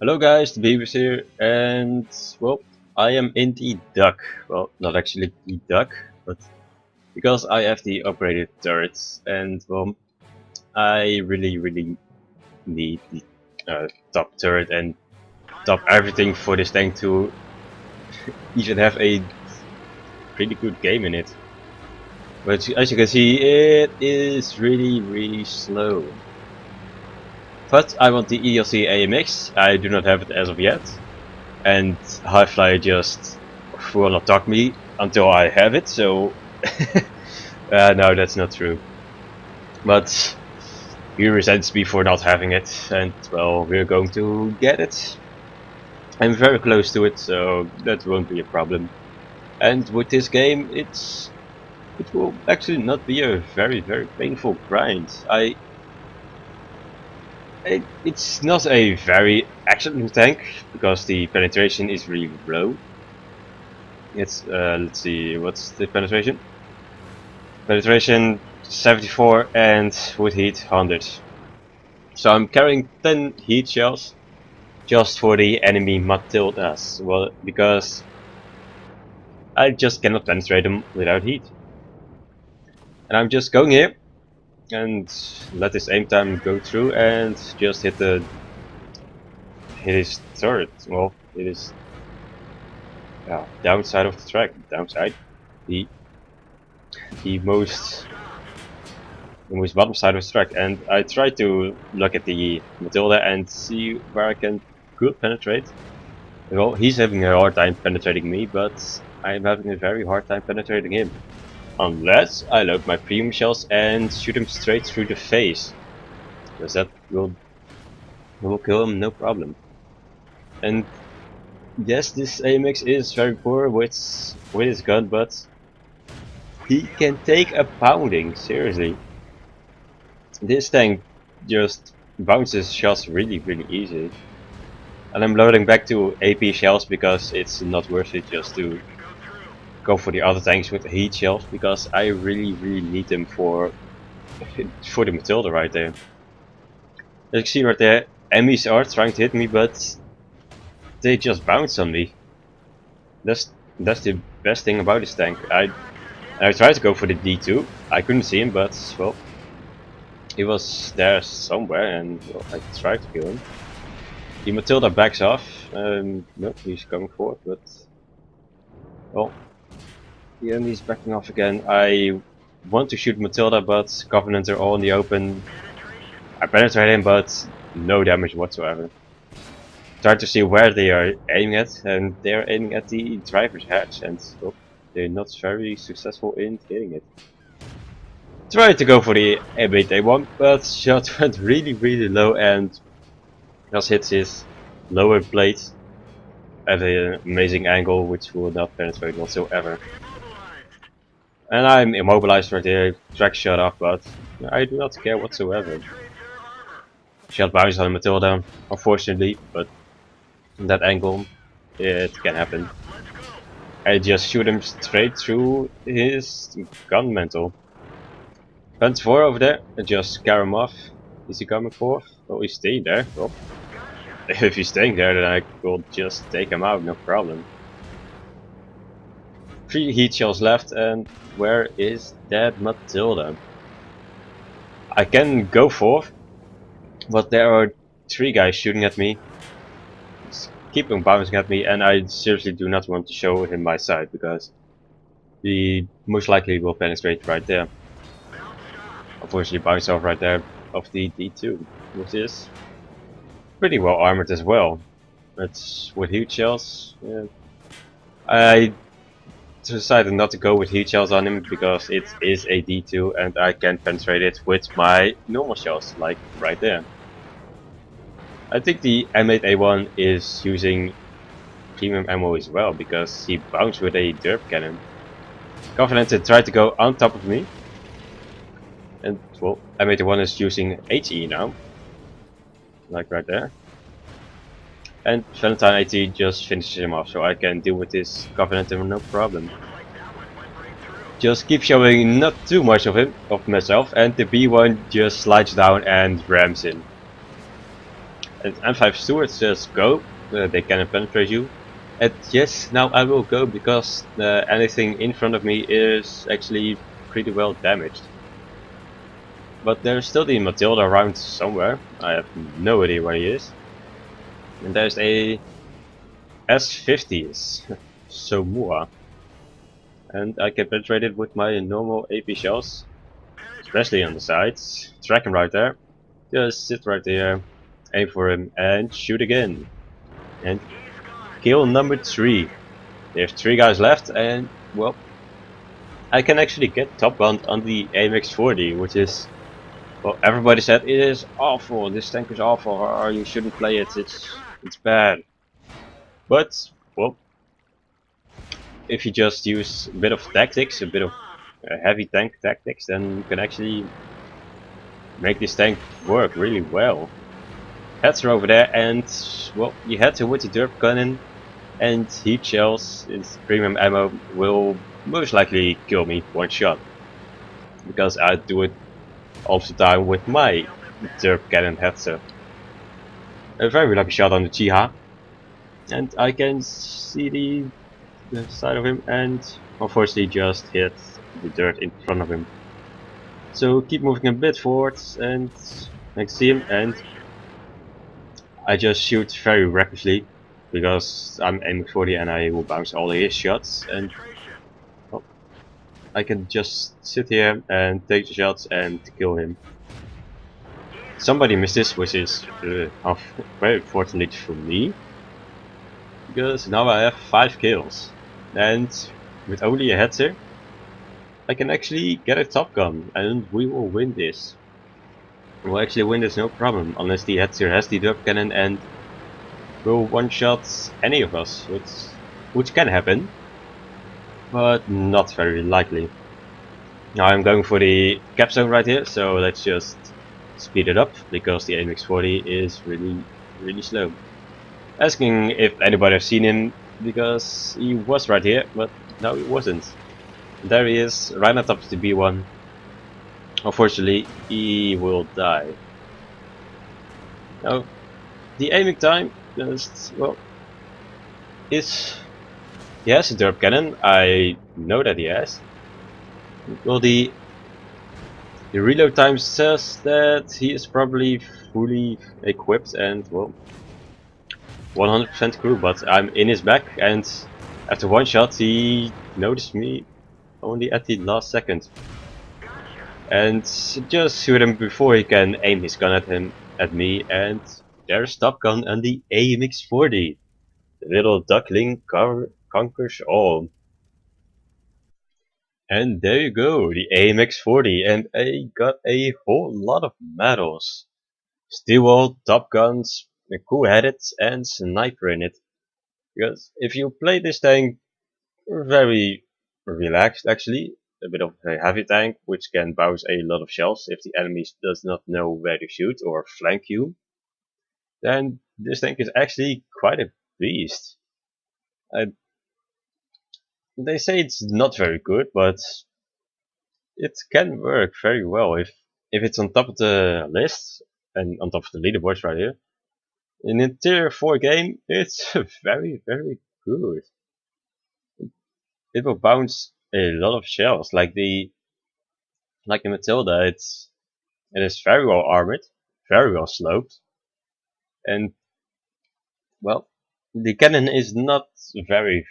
Hello guys, the Beavers here, and well, I am in the duck. Well, not actually the duck, but because I have the upgraded turrets, and well, I really need the top turret and top everything for this tank to even have a pretty good game in it. But as you can see, it is really slow. But I want the ELC AMX. I do not have it as of yet. And Highfly just will not talk me until I have it, so no, that's not true. But he resents me for not having it, and well, we're going to get it. I'm very close to it, so that won't be a problem. And with this game, it will actually not be a very painful grind. It's not a very excellent tank because the penetration is really low. It's let's see, what's the penetration? Penetration 74 and with heat 100. So I'm carrying 10 heat shells just for the enemy Matildas. Well, because I just cannot penetrate them without heat. And I'm just going here and let this aim time go through and just hit his turret. Well, it is downside of the track. Downside. The the most bottom side of the track, and I try to look at the Matilda and see where I can good penetrate. Well, he's having a hard time penetrating me, but I'm having a very hard time penetrating him. Unless I load my premium shells and shoot him straight through the face. Because that will kill him no problem. And yes, this AMX is very poor with his gun, but he can take a pounding, seriously. This tank just bounces shots really easy. And I'm loading back to AP shells because it's not worth it just to go for the other tanks with the heat shells, because I really need them for the Matilda right there. As you can see right there, enemies are trying to hit me, but they just bounce on me. That's the best thing about this tank. I tried to go for the D2. I couldn't see him, but well, he was there somewhere, and well, I tried to kill him. The Matilda backs off. Nope, he's coming forward, but well, the enemy's backing off again. I want to shoot Matilda, but Covenant are all in the open. I penetrate him, but no damage whatsoever. Try to see where they are aiming at, and they are aiming at the driver's hatch, and well, they're not very successful in hitting it. Tried to go for the A1, but shot went really low and just hits his lower plate at an amazing angle, which will not penetrate whatsoever. And I'm immobilized right here, track shut off, but I do not care whatsoever. Shot bounces on Matilda, unfortunately, but in that angle, it can happen. I just shoot him straight through his gun mantle. Fence 4 over there, and just scare him off. Is he coming for? Oh, he's staying there. Well, if he's staying there, then I will just take him out, no problem. 3 heat shells left, and where is that Matilda? I can go for, but there are 3 guys shooting at me. Keep on bouncing at me, and I seriously do not want to show him my side, because he most likely will penetrate right there. Unfortunately, bounce off right there of the D2, which is pretty well armored as well. It's with heat shells. Yeah. I decided not to go with heat shells on him because it is a D2 and I can penetrate it with my normal shells, like right there. I think the M8A1 is using premium ammo as well, because he bounced with a derp cannon. Covenant tried to go on top of me, and well, M8A1 is using HE now, like right there. And Valentine AT just finishes him off, so I can deal with this Covenant no problem. Just keep showing not too much of myself, and the B1 just slides down and rams him. And M5 stewards just go, they cannot penetrate you. And yes, now I will go because anything in front of me is actually pretty well damaged. But there's still the Matilda around somewhere. I have no idea where he is. And there's a S50s, Somua. And I can penetrate it with my normal AP shells, especially on the sides. Track him right there. Just sit right there, aim for him, and shoot again. And kill number 3. There's 3 guys left, and well, I can actually get top gun on the AMX 40, which is, well, everybody said it is awful. This tank is awful. Or you shouldn't play it. It's bad. But well, if you just use a bit of tactics, a bit of heavy tank tactics, then you can actually make this tank work really well. Heads are over there, and well, you head with the derp cannon, and heat shells, its premium ammo, will most likely kill me one shot. Because I do it all the time with my derp cannon headset. A very lucky shot on the Chiha, and I can see the side of him, and unfortunately just hit the dirt in front of him. So keep moving a bit forward, and I can see him, and I just shoot very recklessly because I'm aiming 40 and I will bounce all his shots, and well, I can just sit here and take the shots and kill him. Somebody missed this, which is very fortunate for me, because now I have 5 kills, and with only a headser I can actually get a top gun, and we will win this. We'll actually win this no problem, unless the headser has the derp cannon and will one-shot any of us, which can happen, but not very likely. Now I'm going for the cap zone right here, so let's just speed it up, because the AMX 40 is really slow. Asking if anybody has seen him, because he was right here, but no, he wasn't. There he is, right on top of the B1. Unfortunately, he will die. Now, the aiming time just, well, is... He has a derp cannon, I know that he has. Well, the reload time says that he is probably fully equipped and, well, 100% crew, but I'm in his back, and after one shot he noticed me only at the last second. And just shoot him before he can aim his gun at me, and there's Top Gun and the AMX 40. The little Duckling conquers all. And there you go, the AMX 40, and I got a whole lot of medals. Steel Top Guns, a cool headed, and sniper in it. Because if you play this tank very relaxed actually, a bit of a heavy tank which can bounce a lot of shells if the enemy does not know where to shoot or flank you, then this tank is actually quite a beast. They say it's not very good, but it can work very well if it's on top of the list and on top of the leaderboards right here. In a tier 4 game, it's very good. It will bounce a lot of shells, like the Matilda. It is very well armored, very well sloped, and well, the cannon is not very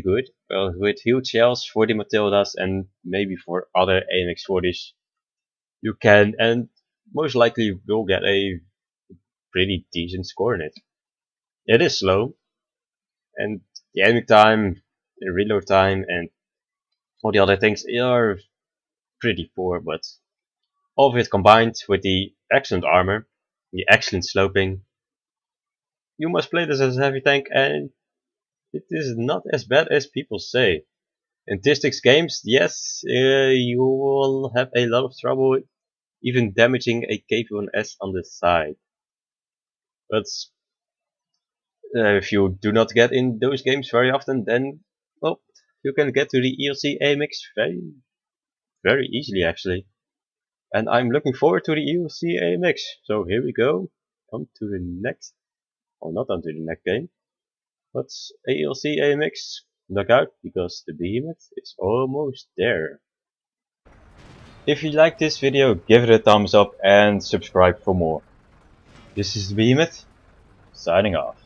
good. With huge shells for the Matildas and maybe for other AMX 40s, you can and most likely will get a pretty decent score in it. It is slow, and the aiming time, the reload time, and all the other things are pretty poor, but all of it combined with the excellent armor, the excellent sloping, you must play this as a heavy tank, and it is not as bad as people say. In Tistix games, yes, you will have a lot of trouble even damaging a KV-1S on the side. But if you do not get in those games very often, then, well, you can get to the ELC AMX very easily actually. And I'm looking forward to the ELC AMX, so here we go. on to the next, or not onto the next game, but ALC AMX knockout, because the Behemoth is almost there. If you like this video, give it a thumbs up and subscribe for more. This is the Behemoth, signing off.